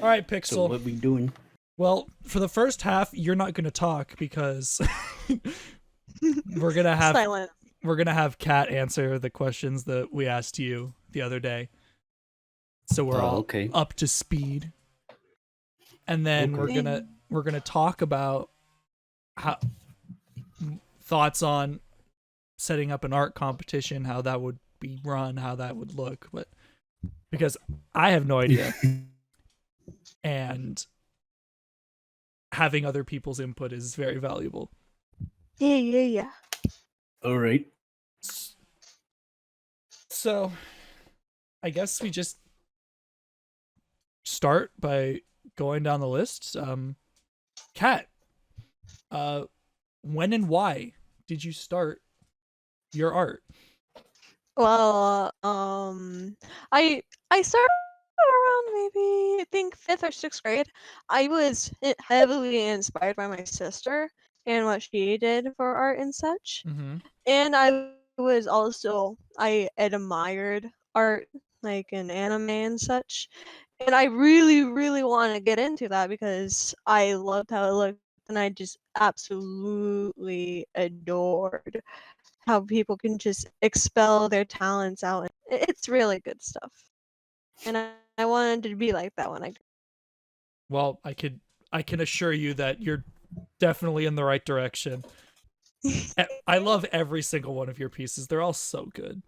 All right, So Pixel. what we doing? Well, for the first half, you're not going to talk because we're gonna have Silent. Kat answer the questions that we asked you the other day, so we're Oh, all okay. up to speed. And then Okay. we're gonna talk about how thoughts on setting up an art competition, how that would be run, how that would look, but because I have no idea, and having other people's input is very valuable. Yeah. All right. So, I guess we just start by going down the list. Kat, uh, when and why did you start your art? Well, I started around maybe I think 5th or 6th grade. I was heavily inspired by my sister and what she did for art and such. Mm-hmm. And I admired art like in anime and such. And I really, really want to get into that because I loved how it looked and I just absolutely adored how people can just expel their talents out. It's really good stuff. And I wanted to be like that when I Well, I can assure you that you're definitely in the right direction. I love every single one of your pieces. They're all so good.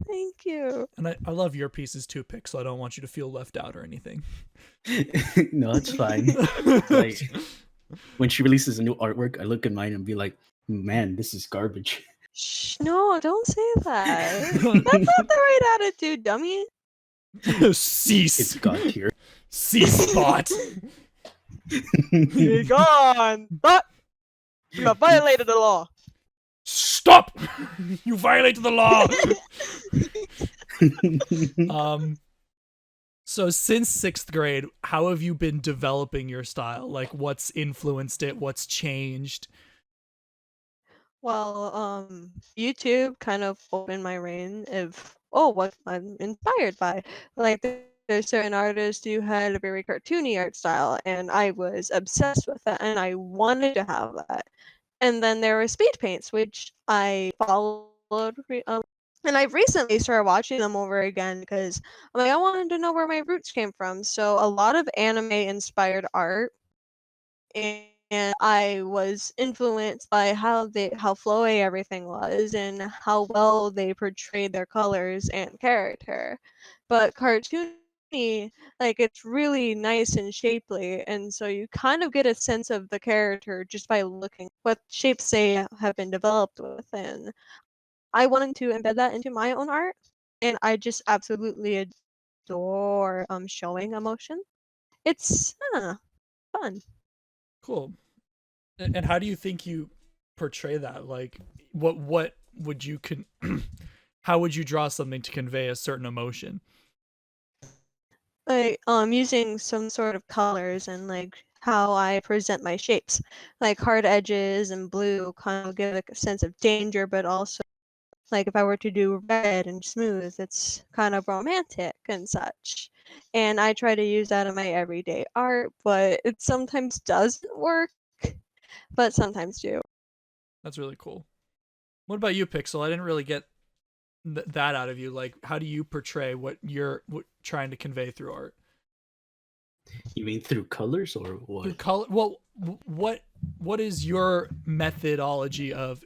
Thank you. And I love your pieces too, Pixel. I don't want you to feel left out or anything. No, it's fine. Like when she releases a new artwork, I look at mine and be like, "Man, this is garbage." Shh, no, don't say that. That's not the right attitude, dummy. It's Cease. god tier. Cease, bot. Be gone. But you have violated the law. Stop! You violated the law. So since 6th grade, how have you been developing your style? Like, what's influenced it? What's changed? Well, YouTube kind of opened my brain of what I'm inspired by. Like there's certain artists who had a very cartoony art style, and I was obsessed with that, and I wanted to have that. And then there were speed paints, which I followed, and I've recently started watching them over again because I'm like I wanted to know where my roots came from. So a lot of anime inspired art and I was influenced by how flowy everything was and how well they portrayed their colors and character. But cartoony, like it's really nice and shapely, and so you kind of get a sense of the character just by looking what shapes they have been developed with. And I wanted to embed that into my own art, and I just absolutely adore showing emotion. It's fun. Cool. And how do you think you portray that? Like, what would you how would you draw something to convey a certain emotion? Like using some sort of colors and like how I present my shapes. Like hard edges and blue kind of give like a sense of danger, but also like if I were to do red and smooth, it's kind of romantic and such. And I try to use that in my everyday art, but it sometimes doesn't work, but sometimes do. That's really cool. What about you, Pixel? I didn't really get that out of you. Like, how do you portray what you're trying to convey through art? You mean through colors or Through what? color. Well, what is your methodology of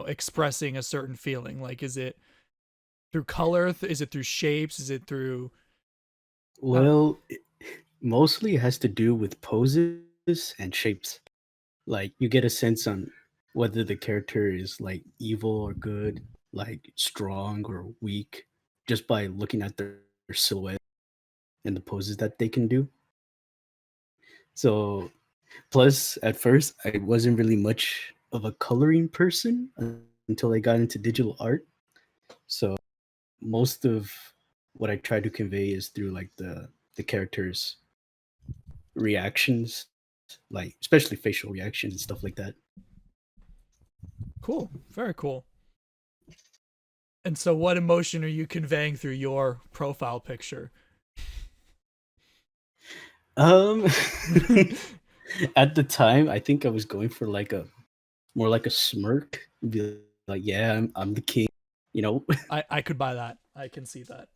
expressing a certain feeling? Like, is it through color? Is it through shapes? Is it through Well, mostly it has to do with poses and shapes. Like you get a sense on whether the character is like evil or good, like strong or weak, just by looking at their silhouette and the poses that they can do. So, plus at first I wasn't really much of a coloring person until I got into digital art. So most of what I try to convey is through like the characters' reactions, like especially facial reactions and stuff like that. cool? Very cool. And so, what emotion are you conveying through your profile picture? Um, at the time, I think I was going for like a more like a smirk. Be like, yeah, I'm the king, you know. I could buy that. I can see that.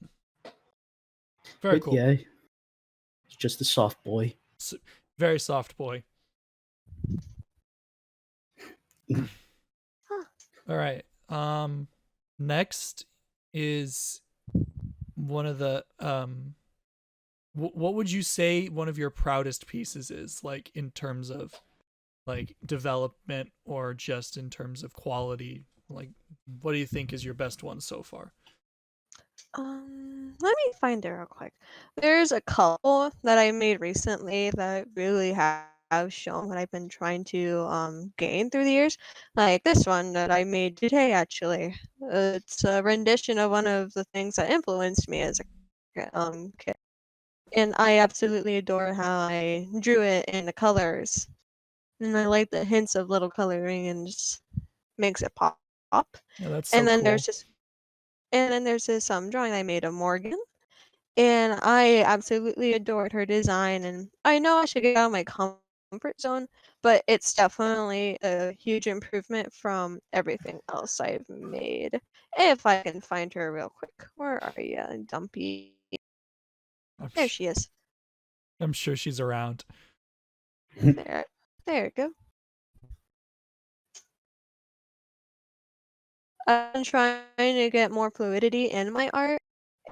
Very But cool. yeah, it's just a soft boy. Very soft boy. Huh. All right. Next is one of the what would you say one of your proudest pieces is, like in terms of like development or just in terms of quality? Like, what do you think is your best one so far? Let me find it real quick. There's a couple that I made recently that really have shown what I've been trying to gain through the years. Like this one that I made today, actually. It's a rendition of one of the things that influenced me as a kid, and I absolutely adore how I drew it in the colors, and I like the hints of little coloring and just makes it pop. Yeah, that's so And then cool. there's this drawing I made of Morgan, and I absolutely adored her design, and I know I should get out of my comfort zone, but it's definitely a huge improvement from everything else I've made. If I can find her real quick. Where are you, Dumpy? I'm, There sh- she is. I'm sure she's around. There. There you go. I've been trying to get more fluidity in my art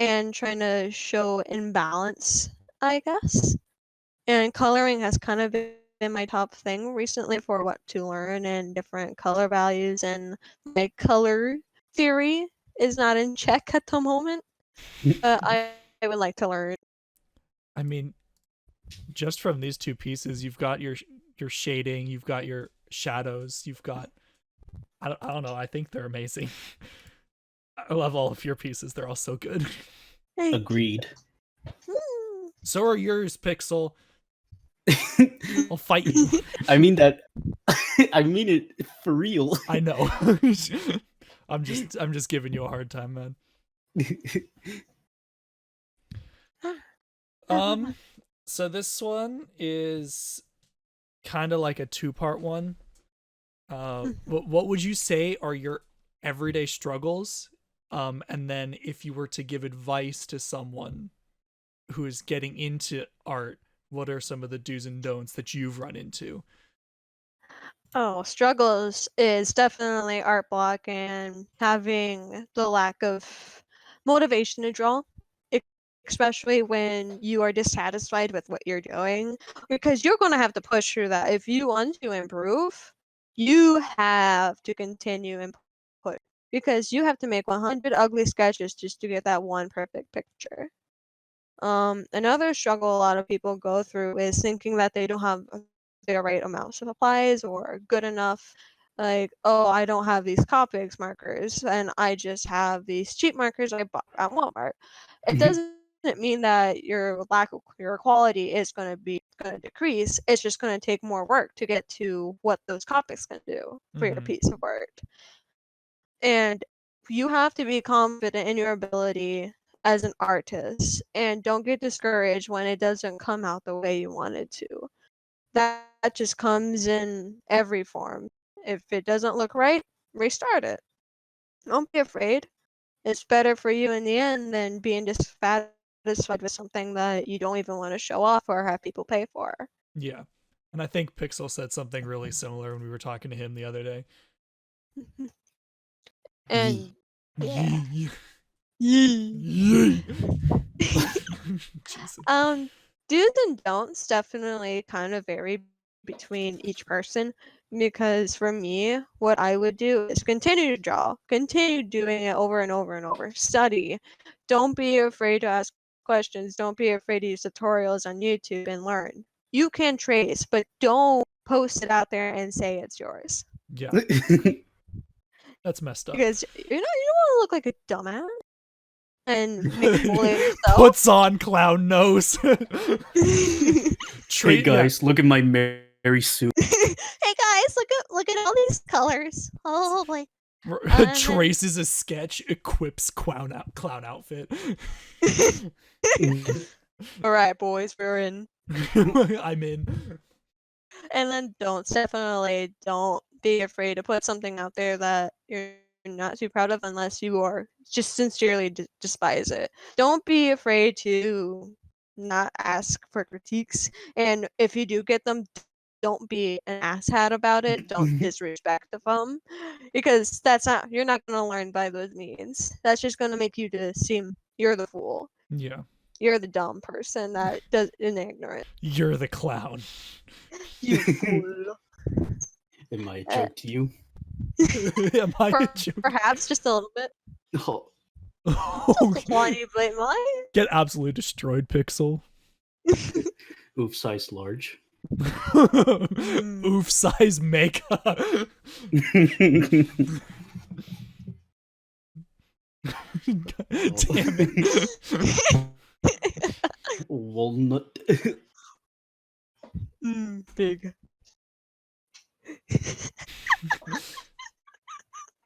and trying to show imbalance, I guess. And coloring has kind of been my top thing recently for what to learn and different color values, and my color theory is not in check at the moment. But I would like to learn. I mean, just from these two pieces, you've got your shading, you've got your shadows, you've got I don't know. I think they're amazing. I love all of your pieces. They're all so good. Thank you. Agreed. So are yours, Pixel. I'll fight you. I mean that. I mean it for real. I know. I'm just giving you a hard time, man. So this one is kind of like a two-part one. What would you say are your everyday struggles? And then if you were to give advice to someone who is getting into art, what are some of the do's and don'ts that you've run into? Oh, struggles is definitely art block and having the lack of motivation to draw, especially when you are dissatisfied with what you're doing, because you're going to have to push through that. If you want to improve, you have to continue and push, because you have to make 100 ugly sketches just to get that one perfect picture. Another struggle a lot of people go through is thinking that they don't have the right amount of supplies or good enough. Like, oh, I don't have these Copics markers, and I just have these cheap markers I bought at Walmart. It doesn't mean that your quality is going to decrease. It's just going to take more work to get to what those Copics can do for your piece of art. And you have to be confident in your ability as an artist, and don't get discouraged when it doesn't come out the way you want it to. That just comes in every form. If it doesn't look right, restart it. Don't be afraid. It's better for you in the end than being dissatisfied with something that you don't even want to show off or have people pay for. Yeah. And I think Pixel said something really similar when we were talking to him the other day. And yeah. Yee. Yee. Yee. Jesus. Do's and don'ts definitely kind of vary between each person, because for me, what I would do is continue to draw, continue doing it over and over and over, study. Don't be afraid to ask questions. Don't be afraid to use tutorials on YouTube and learn. You can trace, but don't post it out there and say it's yours, Yeah. That's messed up. because you don't want to look like a dumbass and make a fool of yourself. Puts on clown nose. Hey guys, look at my Mary suit. Hey guys, look at all these colors. Oh boy. Traces a sketch, equips clown outfit. All right, boys, we're in. I'm in. And then definitely don't be afraid to put something out there that you're not too proud of unless you are just sincerely despise it. Don't be afraid to not ask for critiques. And if you do get them, don't be an asshat about it. Don't disrespect them, because you're not going to learn by those means. That's just going to make you to seem you're the fool. Yeah. You're the dumb person that does in ignorant. You're the clown. You fool. Am I a joke to you? Am I a joke? Perhaps just a little bit. Oh, Just a tiny bit, mine. Get absolutely destroyed, Pixel. oof, size large. Oof size mega. Damn it. Walnut. Big.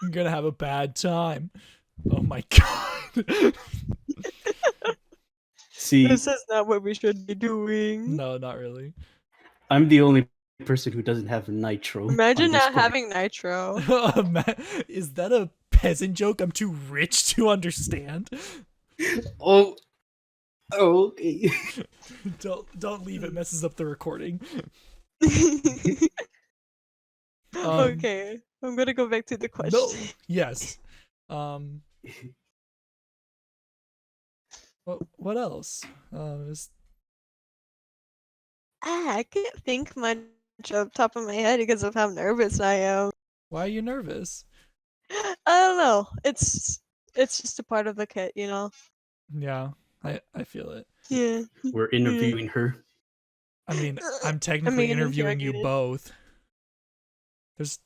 I'm gonna have a bad time. Oh my god. See, This is not what we should be doing. No, not really. I'm the only person who doesn't have nitro. Imagine on not Discord. having nitro. Is that a peasant joke I'm too rich to understand? Oh, okay. Don't leave, it messes up the recording. Okay, I'm gonna go back to the question. No, yes. What else? I can't think much off the top of my head because of how nervous I am. Why are you nervous? I don't know. It's just a part of the kit, you know. Yeah, I feel it. Yeah. We're interviewing her. I mean, I'm technically interviewing you interrogated. both. There's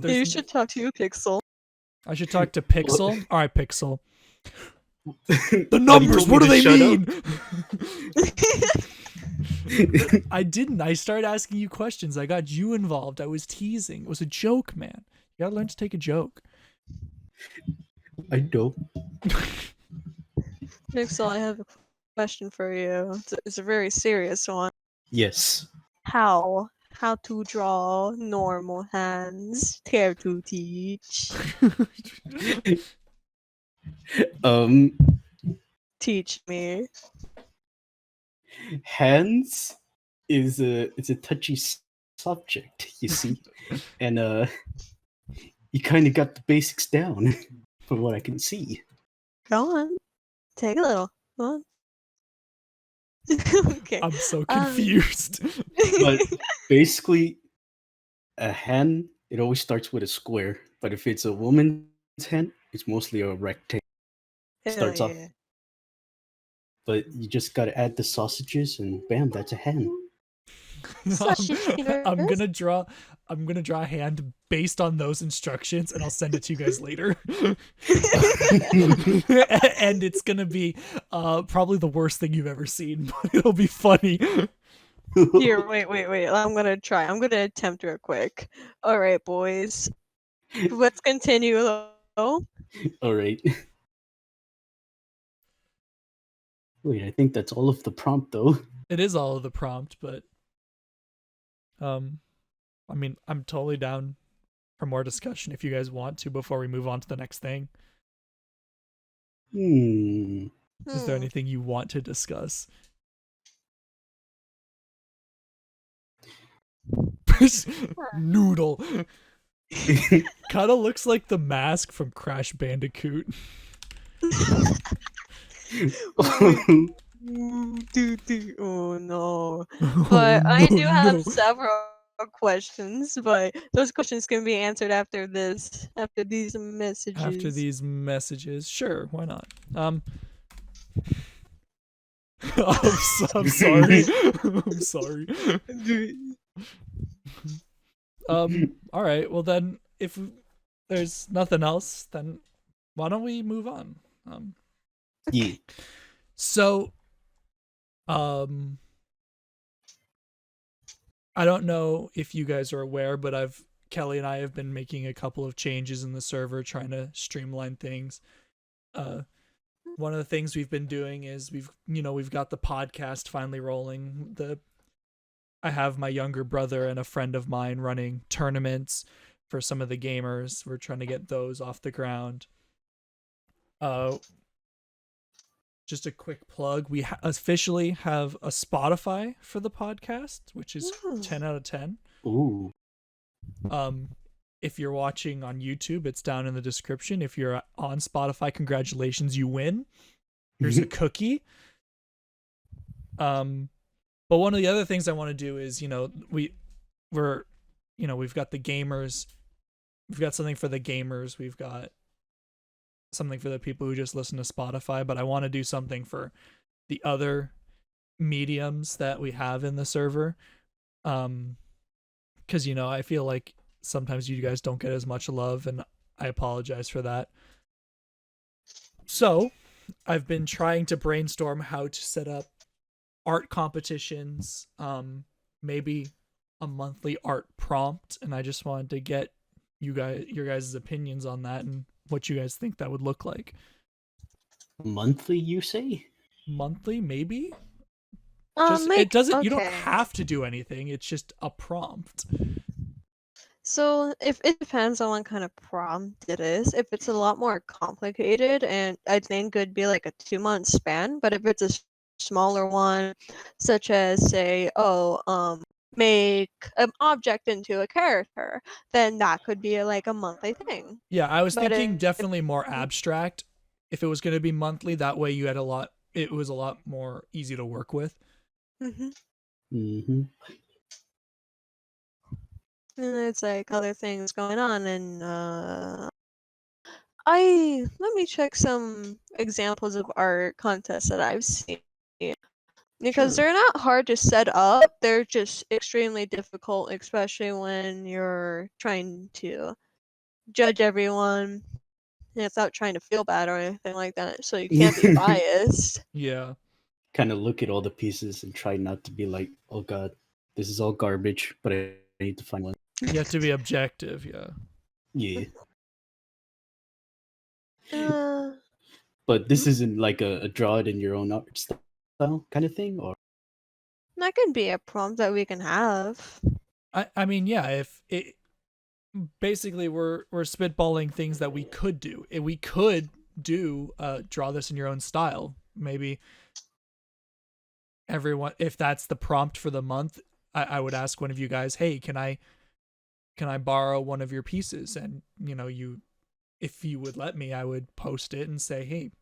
You should talk to you, Pixel. I should talk to Pixel. All right, Pixel. The The numbers. What do they mean? I didn't. I started asking you questions. I got you involved. I was teasing. It was a joke, man. You gotta learn to take a joke. I know. Pixel, I have a question for you. It's a very serious one. Yes. How to draw normal hands? Care to teach? Teach me. Hands is a touchy subject, you see, and you kind of got the basics down, from what I can see. Go on. Take a little. Go on. Okay. I'm so confused. But basically, a hand, it always starts with a square, but if it's a woman's hand, it's mostly a rectangle. Starts off, but you just gotta add the sausages, and bam, that's a hand. I'm gonna draw a hand based on those instructions, and I'll send it to you guys later. And it's gonna be probably the worst thing you've ever seen, but it'll be funny. Here, wait. I'm gonna try. I'm gonna attempt real quick. All right, boys. Let's continue. Though. All right. Wait, I think that's all of the prompt, though. It is all of the prompt, but I mean, I'm totally down for more discussion if you guys want to before we move on to the next thing. Is there anything you want to discuss? Noodle. Kind of looks like the mask from Crash Bandicoot. Oh no. But I do have several questions, but those questions can be answered after these messages. After these messages, sure, why not? I'm sorry. I'm sorry. All right. Well then, if there's nothing else, then why don't we move on? Yeah. So, I don't know if you guys are aware, but Kelly and I have been making a couple of changes in the server, trying to streamline things. one of the things we've been doing is we've got the podcast finally rolling. I have my younger brother and a friend of mine running tournaments for some of the gamers. We're trying to get those off the ground. Just a quick plug, we officially have a Spotify for the podcast, which is 10 out of 10. Ooh. If you're watching on YouTube, it's down in the description. If you're on Spotify, congratulations, you win. Here's a cookie. But one of the other things I want to do is, we've got the gamers. We've got something for the gamers. We've got something for the people who just listen to Spotify, but I want to do something for the other mediums that we have in the server. Because, I feel like sometimes you guys don't get as much love, and I apologize for that. So I've been trying to brainstorm how to set up art competitions, maybe a monthly art prompt, and I just wanted to get your guys' opinions on that and what you guys think that would look like. Monthly, you say? Monthly, maybe? It doesn't. okay. You don't have to do anything. It's just a prompt. So if it depends on what kind of prompt it is. If it's a lot more complicated, and I think it'd be like a 2-month span. But if it's a smaller one, such as say, make an object into a character, then that could be like a monthly thing. Yeah, I was But thinking definitely more abstract. If it was going to be monthly, that way you had it was a lot more easy to work with. Mhm. Mhm. And it's like other things going on, and let me check some examples of art contests that I've seen, because Sure. they're not hard to set up. They're just extremely difficult, especially when you're trying to judge everyone without trying to feel bad or anything like that. So you can't be biased. Yeah. Kind of look at all the pieces and try not to be like, oh god, this is all garbage, but I need to find one. You have to be objective, yeah. Yeah. Uh, But this isn't like a draw it in your own art style kind of thing, or that could be a prompt that we can have. I mean, yeah, if it basically we're spitballing things that we could do. We could do draw this in your own style. Maybe everyone, if that's the prompt for the month, I would ask one of you guys, hey, can I borrow one of your pieces? And if you would let me, I would post it and say, hey,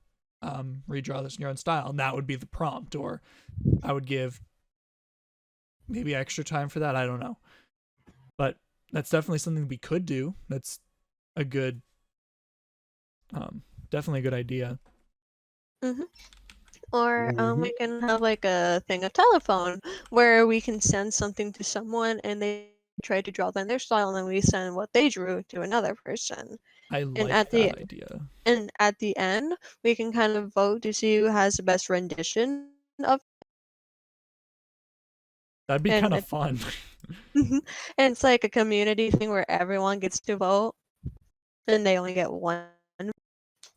redraw this in your own style, and that would be the prompt. Or I would give maybe extra time for that. I don't know, but that's definitely something we could do. That's a good, definitely a good idea. Mm-hmm. Or Mhm. we can have like a thing of telephone where we can send something to someone and they try to draw in their style, and then we send what they drew to another person. I And like at that the idea. and at the end, we can kind of vote to see who has the best rendition of. That'd be And kind of fun. and it's like a community thing where everyone gets to vote, and they only get one.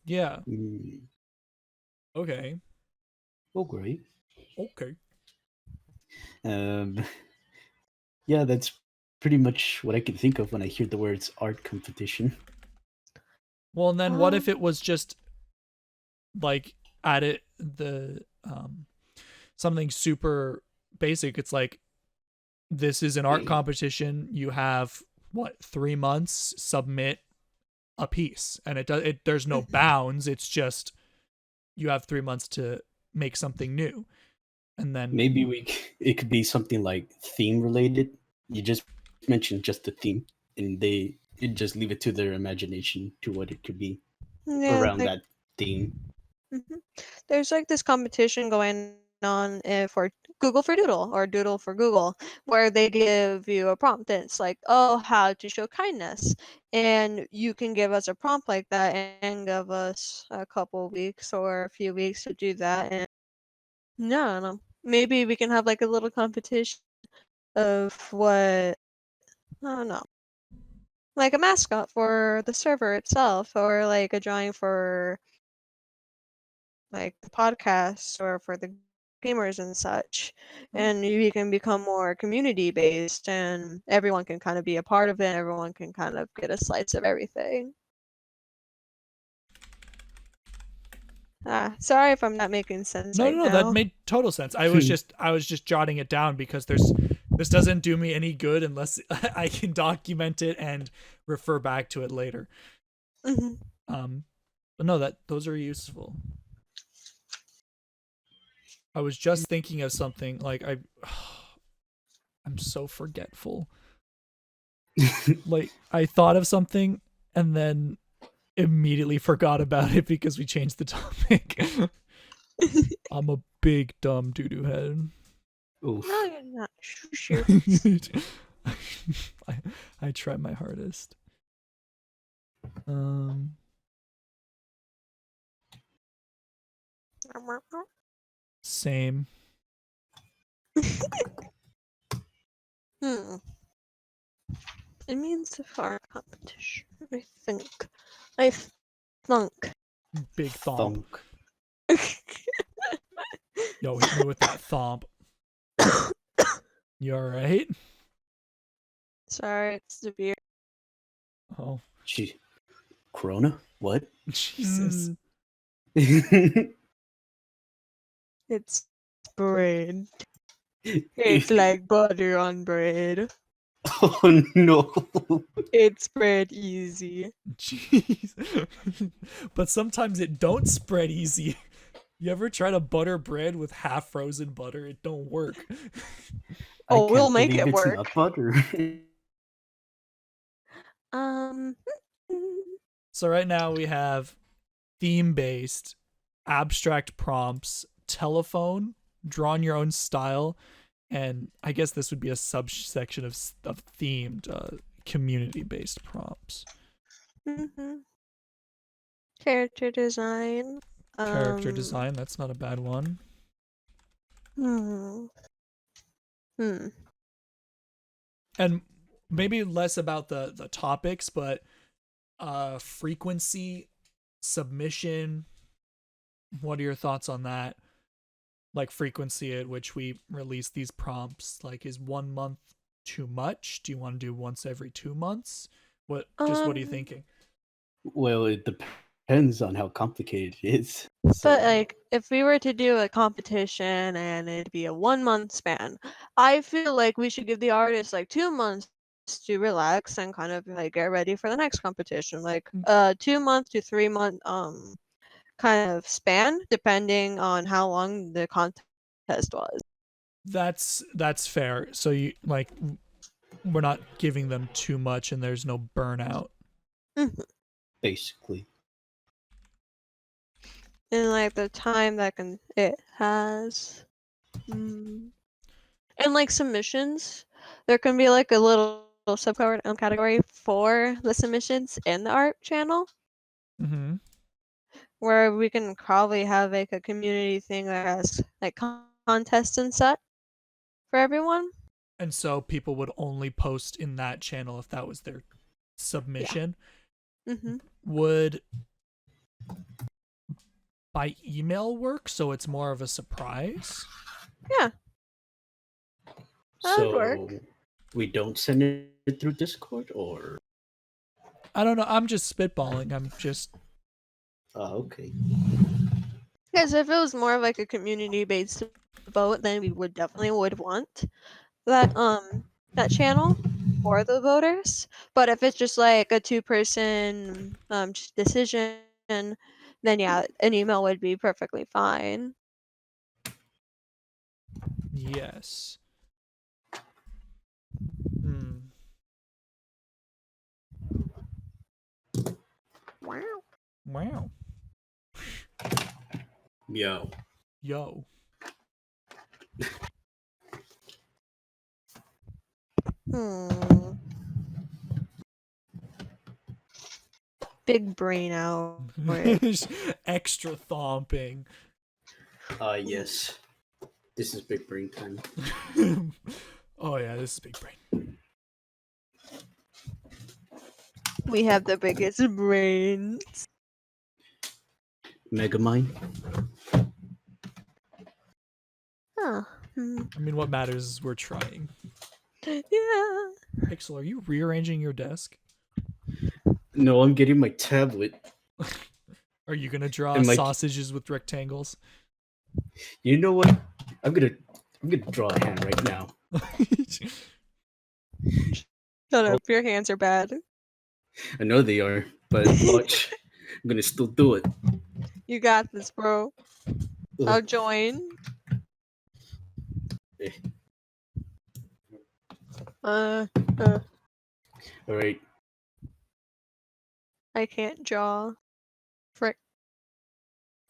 Yeah. Mm. Okay. Oh, great. Okay. Um, yeah, that's pretty much what I can think of when I hear the words art competition. Well, and then what if Um, it was just like added the something super basic? It's like, this is an art competition. You have 3 months, submit a piece, and there's no bounds. It's just you have 3 months to make something new, and then Maybe it could be something like theme related. You just mentioned just the theme, and they just leave it to their imagination to what it could be yeah, around like that theme. there's like this competition going on for Google for Doodle or Doodle for Google, where they give you a prompt and it's like, oh, how to show kindness. And you can give us a prompt like that and give us a couple weeks or a few weeks to do that. And no, I don't know. Maybe we can have like a little competition of what, I don't know, like a mascot for the server itself, or like a drawing for like the podcasts or for the gamers and such, and you can become more community based, and everyone can kind of be a part of it. Everyone can kind of get a slice of everything. Sorry if I'm not making sense No, right no, no, that now. made total sense. I was just jotting it down because this doesn't do me any good unless I can document it and refer back to it later. Mhm. But no, those are useful. I was just thinking of something like I'm so forgetful. Like I thought of something and then immediately forgot about it because we changed the topic. I'm a big dumb doo-doo head. Oof. No, you're not. Sure. I try my hardest. Same. Hmm. It means for competition. I think. I thunk. Big thomp. Thunk. Yo, hit me with that thomp. You alright? Sorry, it's the beer. Oh, Gee. Corona? What? Jesus. It's bread. It's like butter on bread. Oh no. It spread easy. Jeez. But sometimes it don't spread easy. You ever try to butter bread with half frozen butter? It don't work. I Oh, we'll can't make believe it it's work. not butter. Um. So right now we have theme-based, abstract prompts, telephone, draw in your own style, and I guess this would be a subsection of themed community-based prompts. Character design. Character design, that's not a bad one. Hmm. And maybe less about the topics, but frequency, submission. What are your thoughts on that? Like frequency at which we release these prompts. Like, is 1 month too much? Do you want to do once every 2 months? What are you thinking? Well, it depends on how complicated it is. But like, if we were to do a competition and it'd be a 1 month span, I feel like we should give the artist like 2 months to relax and kind of like get ready for the next competition. Like 2 month to 3 month kind of span, depending on how long the contest was. That's fair. So you like we're not giving them too much and there's no burnout. Basically. And like the time that it has. And like submissions, there can be like a little subcategory for the submissions in the art channel, where we can probably have like a community thing that has like contests and such for everyone. And so people would only post in that channel if that was their submission. Would by email work so it's more of a surprise? Yeah. That would So work. we don't send it through Discord, or I don't know. I'm just spitballing. I'm just okay. Because if it was more of like a community based vote, then we would definitely want that that channel for the voters. But if it's just like a 2-person decision, then yeah, an email would be perfectly fine. yes. Wow. Yo. Big brain out. Extra thomping. Yes. This is big brain time. Oh yeah, this is big brain. We have the biggest brains. Megamind. I mean, what matters is we're trying. Yeah. Pixel, are you rearranging your desk? No, I'm getting my tablet. Are you gonna draw And my- sausages with rectangles? You know what? I'm gonna draw a hand right now. Shut up. Your hands are bad. I know they are, but watch. I'm gonna still do it. You got this, bro. I'll join. Eh. Uh, All right. I can't draw. Frick.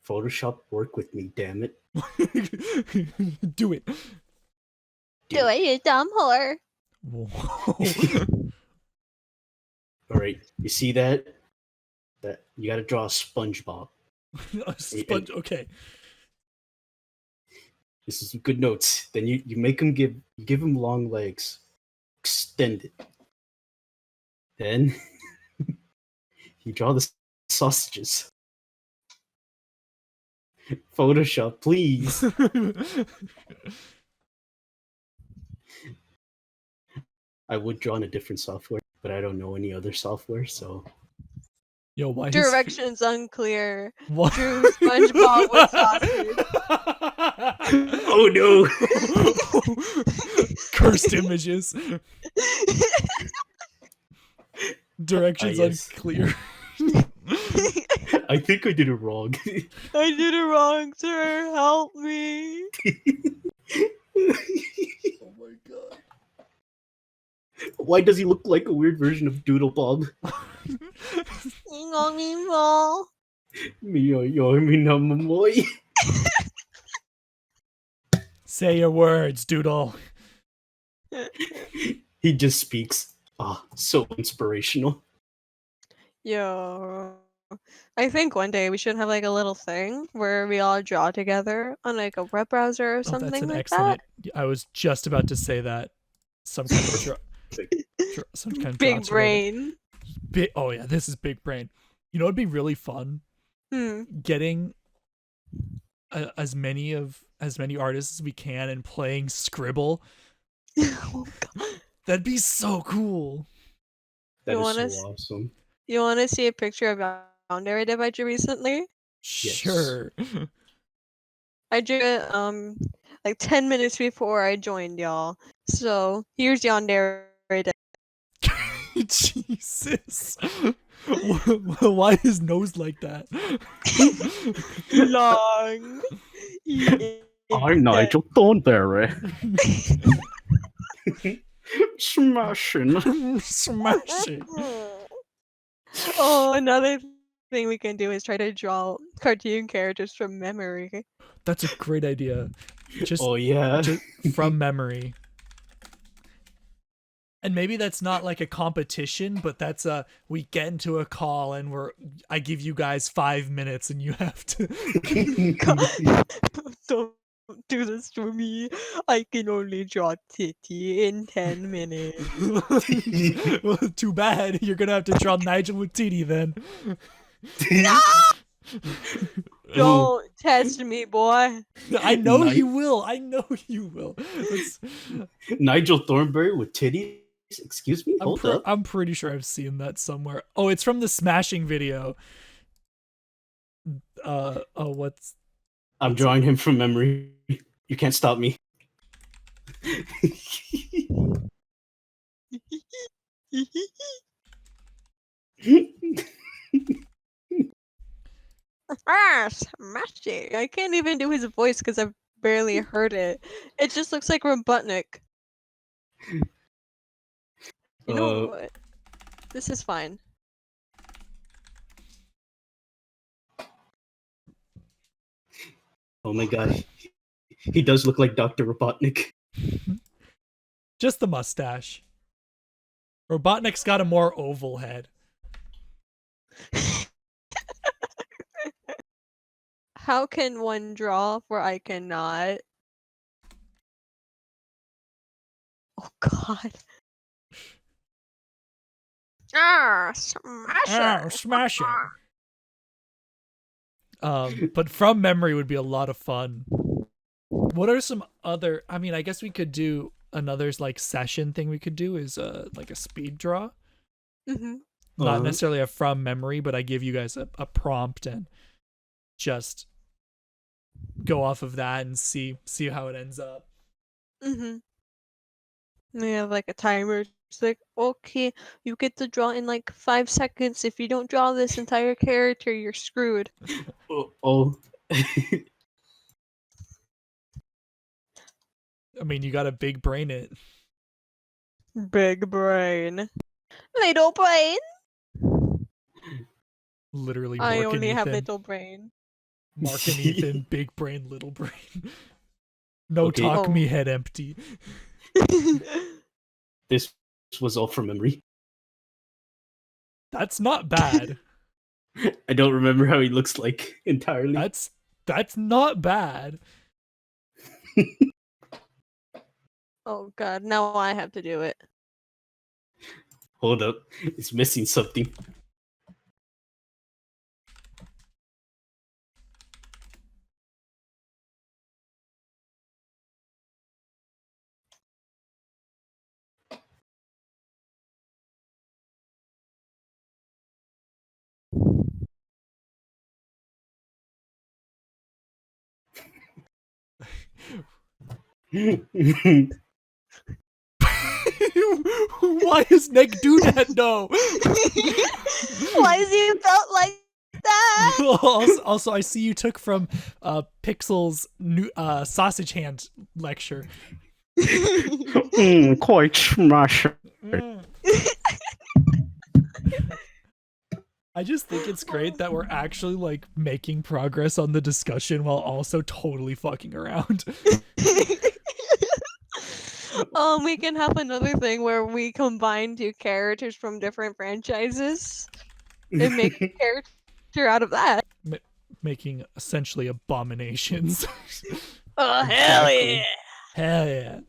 Photoshop, work with me, damn it. Do it. Do it, you dumb whore. Whoa. All right. You see that? That you gotta draw a SpongeBob. A sponge. Okay. This is good notes. Then you make him give him long legs, extend it. Then you draw the sausages. Photoshop, please. I would draw in a different software, but I don't know any other software, so. Yo, why? Directions unclear. What? Drew SpongeBob with sausage. Oh no! Cursed images. Directions yes. unclear. I think I did it wrong. I did it wrong, sir. Help me. Oh my god. Why does he look like a weird version of Doodle Bob? Minamoy. Say your words, Doodle. He just speaks. Ah, so inspirational. Yo. I think one day we should have like a little thing where we all draw together on like a web browser or Oh, something that's an like excellent. I was just about to say that. Some kind of some kind of Big draw together. brain. Oh yeah, this is big brain. You know, it'd be really fun getting as many artists as we can and playing Scribble. Oh god. That'd be so cool. That You is wanna so awesome. You want to see a picture of Yandere that I drew recently? Sure. I drew it like 10 minutes before I joined y'all. So here's Yandere. Jesus. Why his nose like that? Long. I'm Nigel Thornberry. Smashing. Smashing. Oh, another thing we can do is try to draw cartoon characters from memory. That's a great idea. Just yeah. just from memory. And maybe that's not like a competition, but that's we get into a call and I give you guys 5 minutes and you have to Don't do this to me. I can only draw titty in 10 minutes. Well, too bad. You're gonna have to draw Nigel with TD then. No! Don't test me, boy. I know you will. I know you will. Nigel Thornberry with titties? Excuse me? Hold up. I'm pretty sure I've seen that somewhere. Oh, it's from the Smashing video. What's... I'm drawing him from memory. You can't stop me. Smashing. I can't even do his voice because I've barely heard it. It just looks like Robotnik. You know what? This is fine. Oh my god. He does look like Dr. Robotnik. Just the mustache. Robotnik's got a more oval head. How can one draw where I cannot? Oh god. Smashing. Smashing. But from memory would be a lot of fun. What are some other? I mean, I guess we could do another like session thing. We could do is like a speed draw. Mm-hmm. Not necessarily a from memory, but I give you guys a prompt and just go off of that and see how it ends up. Mm-hmm. We have like a timer. It's like, okay, you get to draw in like 5 seconds. If you don't draw this entire character, you're screwed. Oh. I mean, you got to big brain it. Big brain. Little brain. Literally, I Mark and only have Ethan. little brain. Mark and Ethan, big brain, little brain. No Okay. talk Oh. me head empty. This was all from memory. That's not bad. I don't remember how he looks like entirely. That's not bad. Oh god, now I have to do it. Hold up, it's missing something. Why does Nick do that? No. Why is he felt like that? also, I see you took from Pixel's new sausage hand lecture. Quite smash. I just think it's great that we're actually like making progress on the discussion while also totally fucking around. We can have another thing where we combine 2 characters from different franchises and make a character out of that. Making essentially abominations. Oh hell Exactly. yeah! Hell yeah.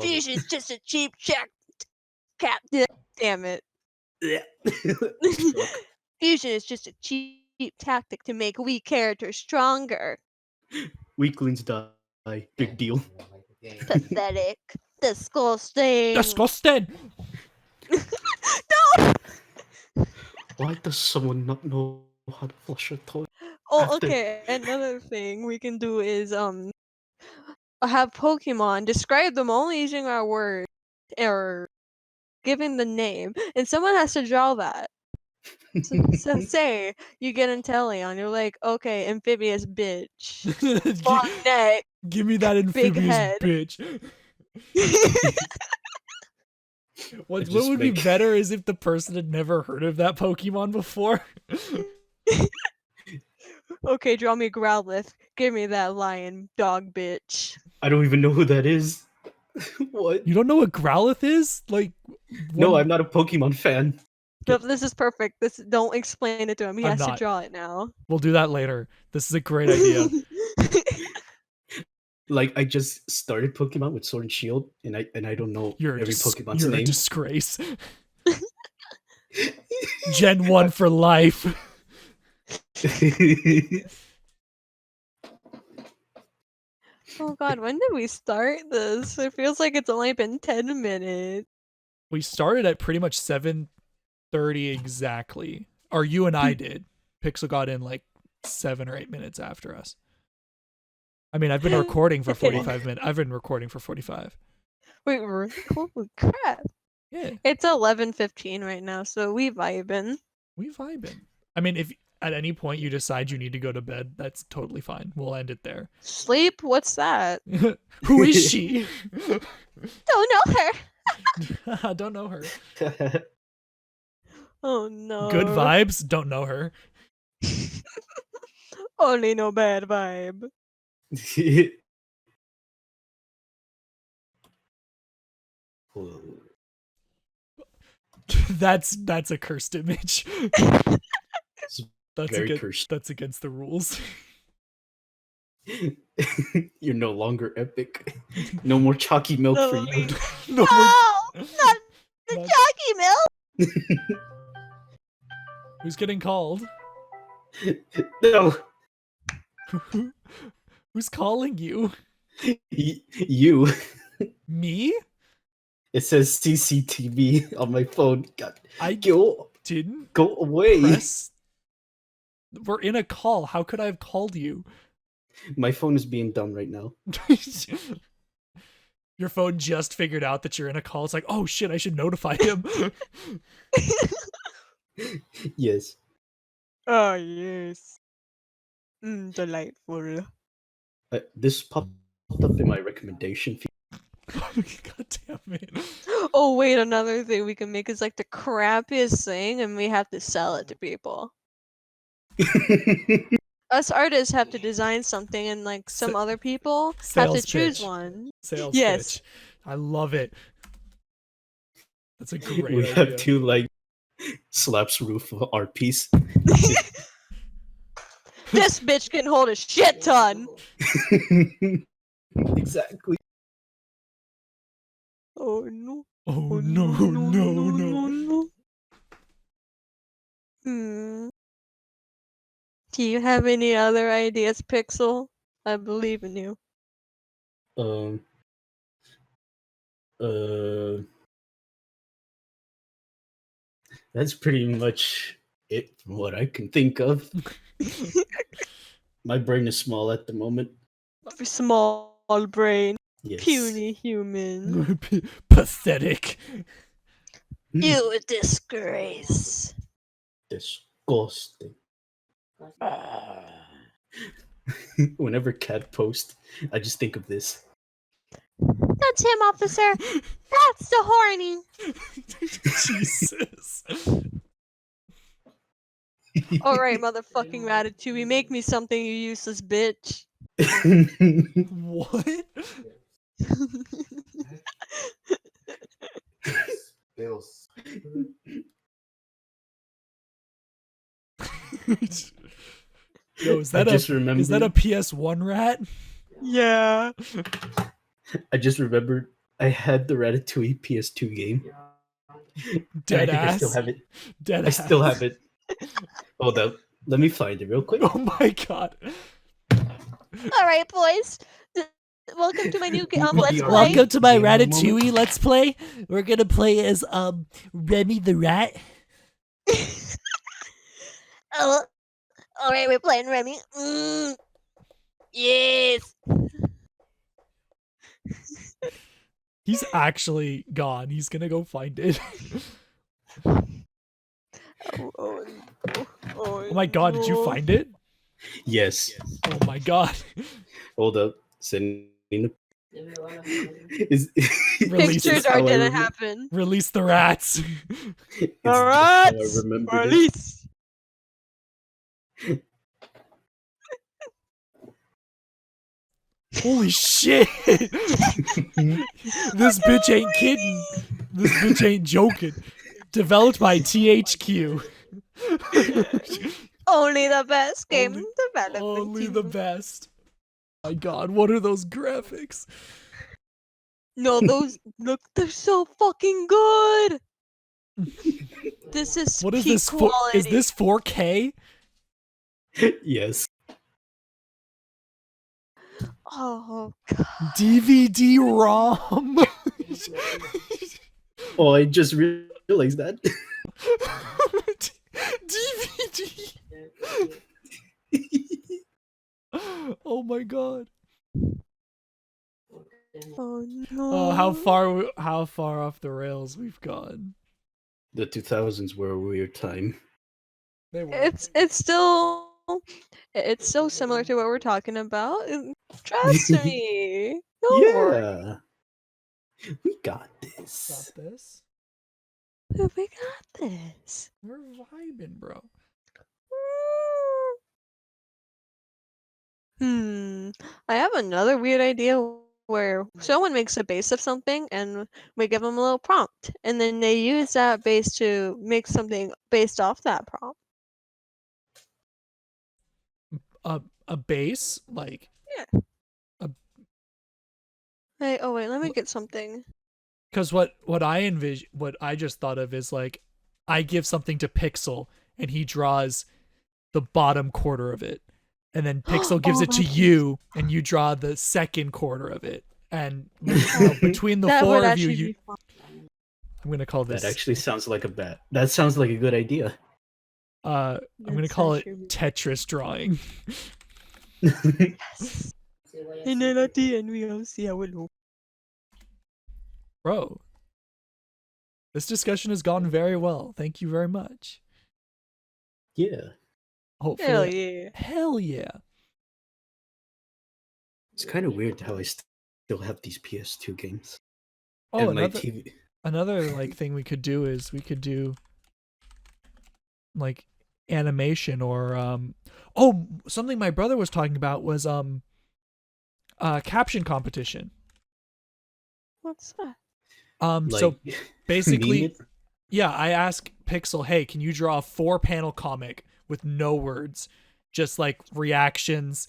Fusion's just a cheap check. Cap. Damn it. Fusion is just a cheap tactic to make weak characters stronger. Weaklings die. Big deal. Pathetic. Disgusting. Disgusting. No! Why does someone not know how to flush a toilet? Oh, After- okay. Another thing we can do is have Pokemon describe them only using our word or giving the name, and someone has to draw that. So say you get Inteleon, you're like, okay, amphibious bitch, long neck, Give me that big amphibious head. bitch. What just would be make- better is if the person had never heard of that Pokemon before. Okay, draw me Growlithe. Give me that lion dog bitch. I don't even know who that is. What? You don't know what Growlithe is? Like, No, one- I'm not a Pokemon fan. Nope, this is perfect. Don't explain it to him. He I'm has to not. draw it now. We'll do that later. This is a great idea. Like I just started Pokemon with Sword and Shield, and I don't know You're every Pokemon's you're a name. disgrace. Gen 1 for life. Oh god, when did we start this? It feels like it's only been 10 minutes. We started at pretty much 7:30 exactly. Or you and I did. Pixel got in like 7 or 8 minutes after us. I mean, I've been recording for 45 minutes. I've been recording for 45. Wait, really? Holy crap. Yeah, It's 11:15 right now, so we vibing. we vibing. I mean, if at any point you decide you need to go to bed, that's totally fine. We'll end it there. Sleep? What's that? Who is she? Don't know her. I don't know her. Oh no. Good vibes, don't know her. Only no bad vibe. That's a cursed image. It's That's very against, cursed. that's against the rules. You're no longer epic. No more chalky milk for No, you. No more- Oh, not the Not- jockey milk. Who's getting called? No. Who's calling you? You. Me? It says CCTV on my phone. God, I go didn't away. press. We're in a call. How could I have called you? My phone is being dumb right now. Your phone just figured out that you're in a call. It's like, oh shit, I should notify him. Yes. Oh, yes. Delightful. This popped up in my recommendation feed. God damn it. Oh, wait, another thing we can make is like the crappiest thing, and we have to sell it to people. Us artists have to design something, and like some other people have to Sales choose pitch. one. Sales Yes. pitch. I love it. That's a great We idea. have to like slaps roof of our piece. This bitch can hold a shit ton. Exactly. Oh no. Oh no. Hmm. Do you have any other ideas, Pixel? I believe in you. Um. That's pretty much it from what I can think of. My brain is small at the moment. Small brain. Yes. Puny human. Pathetic. You a disgrace. Disgusting. Whenever Cat posts, I just think of this. That's him, officer. That's the horny. Jesus. Alright, motherfucking Ratatouille, make me something, you useless bitch. What? Bills. Yo, is I that just a remembered. PS1 rat? Yeah. I just remembered I had the Ratatouille PS2 game. Dead I think I still ass. have it. Dead I ass. still have it. Hold up. Let me find it real quick. Oh my god. Alright, boys. Welcome to my new game. Welcome Let's to our play. Welcome to my Game of the moment. Ratatouille Let's Play. We're gonna play as Remy the rat. Oh, alright, we're playing Remy. Yes. He's actually gone. He's gonna go find it. Oh, Oh my god, did you find it? Yes. Oh my god. Hold up. Sending the is Release Pictures it. are gonna happen. Release the rats. Alright. Remember Release. Holy shit. This bitch ain't kidding. This bitch ain't joking. Developed by THQ. Only the best game Only- development Only team. the best. My god, what are those graphics? No, those look, they're so fucking good. This is What is peak this? quality. Is this 4K? Yes. Oh god. DVD ROM. Oh, I just realized that. DVD. Oh my god. Oh no. Oh, how far off the rails we've gone. The 2000s were a weird time. They were. It's still similar to what we're talking about. Trust me. Don't worry. Yeah. We got this. Got this. We got this. We're vibing, bro. I have another weird idea where someone makes a base of something and we give them a little prompt, and then they use that base to make something based off that prompt. A base like. Yeah. Hey, oh wait, let me get something. Because what I just thought of is like, I give something to Pixel and he draws the bottom quarter of it, and then Pixel gives it to that's you, and you draw the second quarter of it. And between the that would four of you, actually be fun. I'm gonna call That this. actually sounds like a bet. That sounds like a good idea. I'm gonna That's call it actually be- Tetris drawing. Yes. And then at the end, we'll see how it looks. Bro, this discussion has gone very well. Thank you very much. Yeah. Hopefully, Hell yeah. hell yeah. It's kind of weird how I still have these PS2 games. Oh, And my another TV. another like thing we could do is we could do like animation or something my brother was talking about was caption competition. What's that? So Like, basically, meme it? yeah, I ask Pixel, hey, can you draw a 4-panel comic with no words, just like reactions,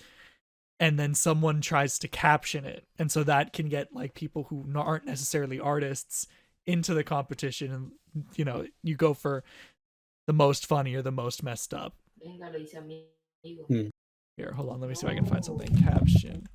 and then someone tries to caption it, and so that can get like people who aren't necessarily artists into the competition, and you go for the most funny or the most messed up. Hmm. Here, hold on, let me see if I can find something. Caption.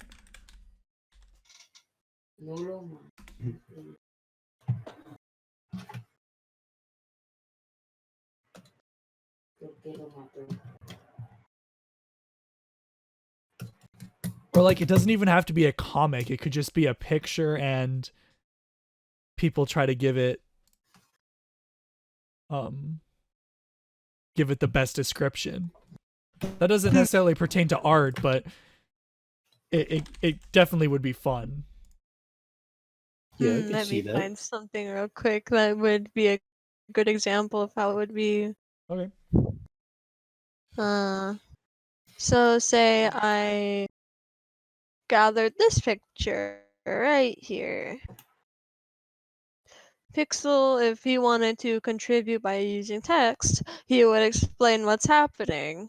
Or like it doesn't even have to be a comic. It could just be a picture and people try to give it the best description. That doesn't necessarily pertain to art, but it definitely would be fun. Yeah, I can Let see me that. find something real quick that would be a good example of how it would be. Okay. So say I gathered this picture right here. Pixel, if he wanted to contribute by using text, he would explain what's happening.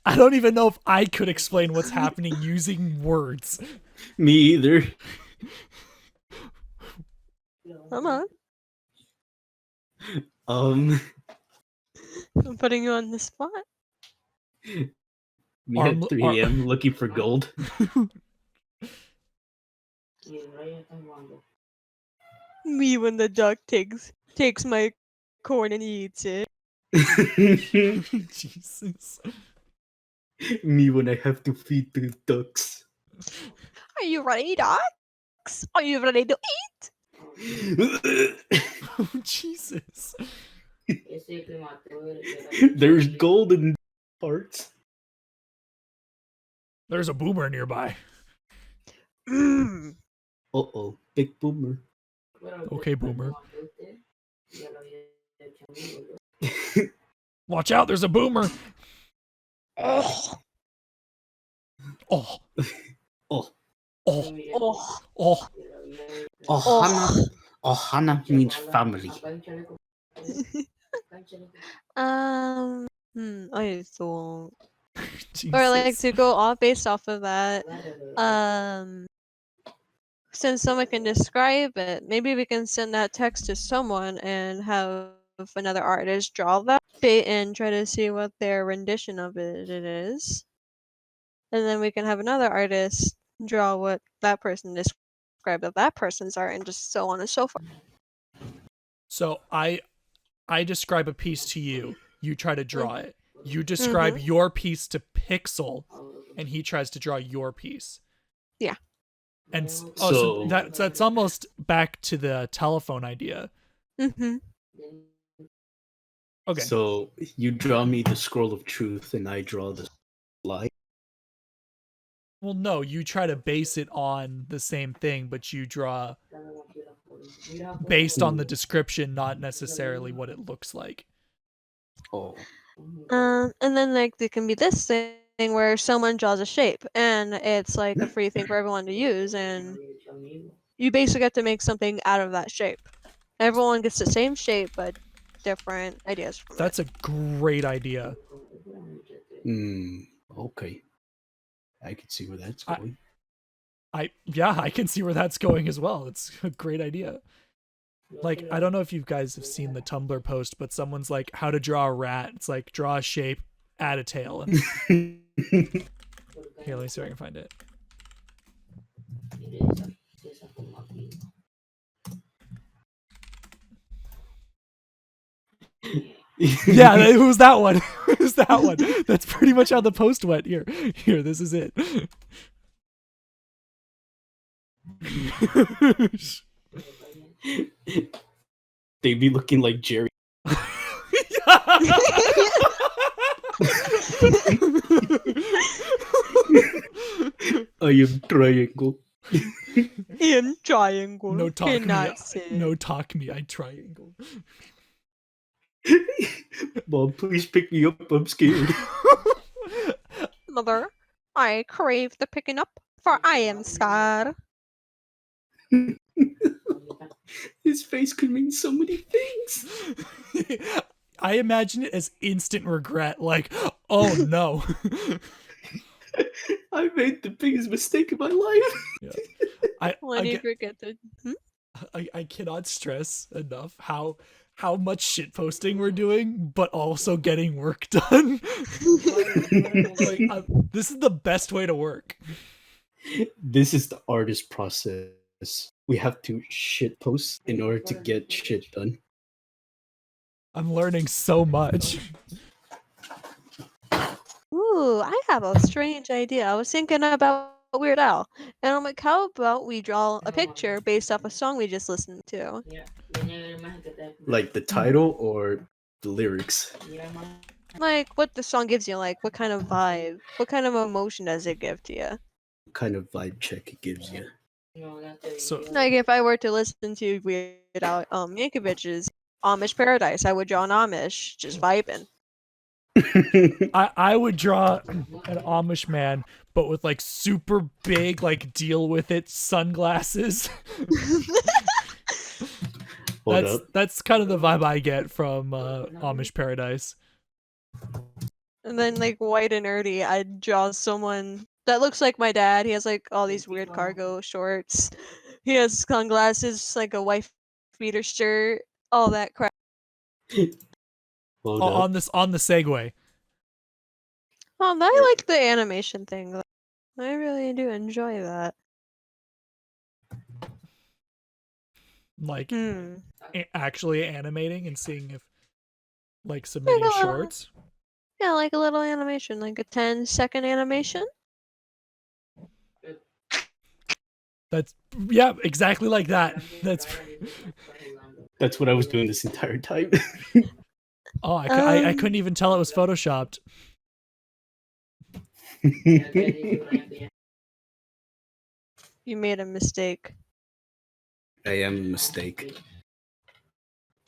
I don't even know if I could explain what's happening using words. Me either. Come on, Um, I'm putting you on the spot. me at 3 a.m. looking for gold. Me when the duck takes my corn and eats it. Jesus. Me when I have to feed the ducks. Are you ready, ducks? Are you ready to eat? Oh, Jesus. There's golden parts. There's a boomer nearby. Mm. Uh-oh, big boomer. Okay, boomer. Watch out, there's a boomer. Oh, Oh. Oh. Oh. oh, Oh. Ohana. Ohana means family. I don't. Jesus. Or like to go off based off of that. Since someone can describe it, maybe we can send that text to someone and have another artist draw that and try to see what their rendition of it is. And then we can have another artist draw what that person described of that person's art, and just so on and so forth. So I describe a piece to you. You try to draw it. You describe your piece to Pixel, and he tries to draw your piece. Yeah. And so that's almost back to the telephone idea. Mm-hmm. Okay. So you draw me the scroll of truth, and I draw the lie. Well, no, you try to base it on the same thing, but you draw based on the description, not necessarily what it looks like. Oh. And then like there can be this thing where someone draws a shape, and it's like a free thing for everyone to use, and you basically get to make something out of that shape. Everyone gets the same shape, but different ideas from That's a great idea. Okay. I can see where that's going. I can see where that's going as well. It's a great idea. like, I don't know if you guys have seen the Tumblr post, but someone's like, how to draw a rat. It's like, draw a shape, add a tail. And here, let me see if I can find it. Yeah, it was that one. It was that one. That's pretty much how the post went. Here, this is it. They be looking like Jerry. I am triangle. In triangle. No talk me. Cannot say. No talk me. I triangle. Mom, please pick me up. I'm scared. Mother, I crave the picking up, for I am scared. His face could mean so many things. I imagine it as instant regret, like, oh no. I made the biggest mistake of my life. Yeah. When you forget to... I cannot stress enough how much shit posting we're doing, but also getting work done. Like, this is the best way to work. This is the artist process. We have to shit post in order to get shit done. I'm learning so much. Ooh, I have a strange idea. I was thinking about Weird Al, and I'm like, how about we draw a picture based off a song we just listened to? Like the title or the lyrics? Like, what the song gives you, like, what kind of vibe, what kind of emotion does it give to you? What kind of vibe check it gives you? So, Like, if I were to listen to Weird Al Yankovic's Amish Paradise, I would draw an Amish just vibing. I would draw an Amish man, but with like super big, like deal with it sunglasses. That's kind of the vibe I get from Amish Paradise. And then, like, white and nerdy, I'd draw someone that looks like my dad. He has, like, all these weird cargo shorts. He has sunglasses, like a wife beater shirt, all that crap. On the segue. I like the animation thing, though. I really do enjoy that. Like, actually animating and seeing if, like, submitting shorts. Yeah, like a little animation, like a 10-second animation. That's, yeah, exactly like that. That's what I was doing this entire time. Oh, I couldn't even tell it was photoshopped. You made a mistake. I am a mistake.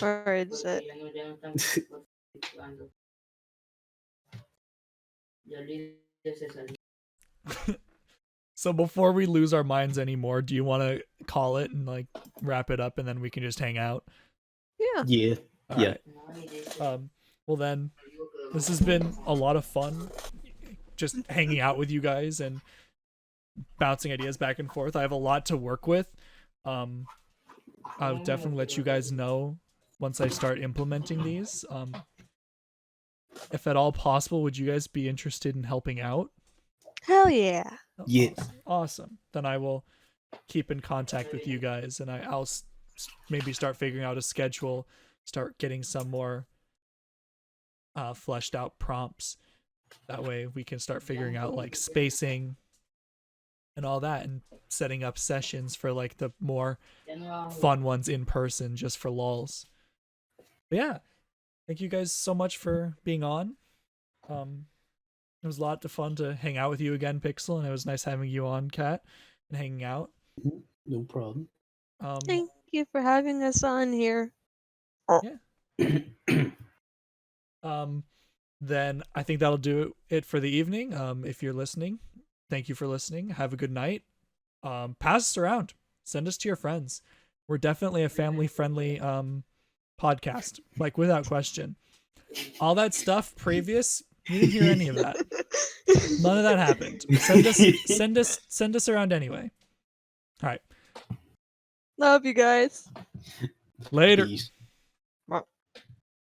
Or is it? So before we lose our minds anymore, do you want to call it and like wrap it up, and then we can just hang out? Yeah. Yeah. All right. Well then, this has been a lot of fun, just hanging out with you guys and bouncing ideas back and forth. I have a lot to work with. I'll definitely let you guys know once I start implementing these. If at all possible, would you guys be interested in helping out? Hell yeah. Yeah. Awesome. Then I will keep in contact with you guys, and I'll maybe start figuring out a schedule, start getting some more fleshed out prompts. That way we can start figuring out like spacing and all that, and setting up sessions for like the more fun ones in person just for lulz. But yeah, thank you guys so much for being on. It was a lot of fun to hang out with you again, Pixel, and it was nice having you on, Kat, and hanging out. No problem. Thank you for having us on here. Yeah. Then I think that'll do it for the evening. If you're listening, thank you for listening. Have a good night. Pass us around. Send us to your friends. We're definitely a family-friendly podcast, like without question. All that stuff previous, you didn't hear any of that. None of that happened. Send us around anyway. All right. Love you guys. Later. Peace.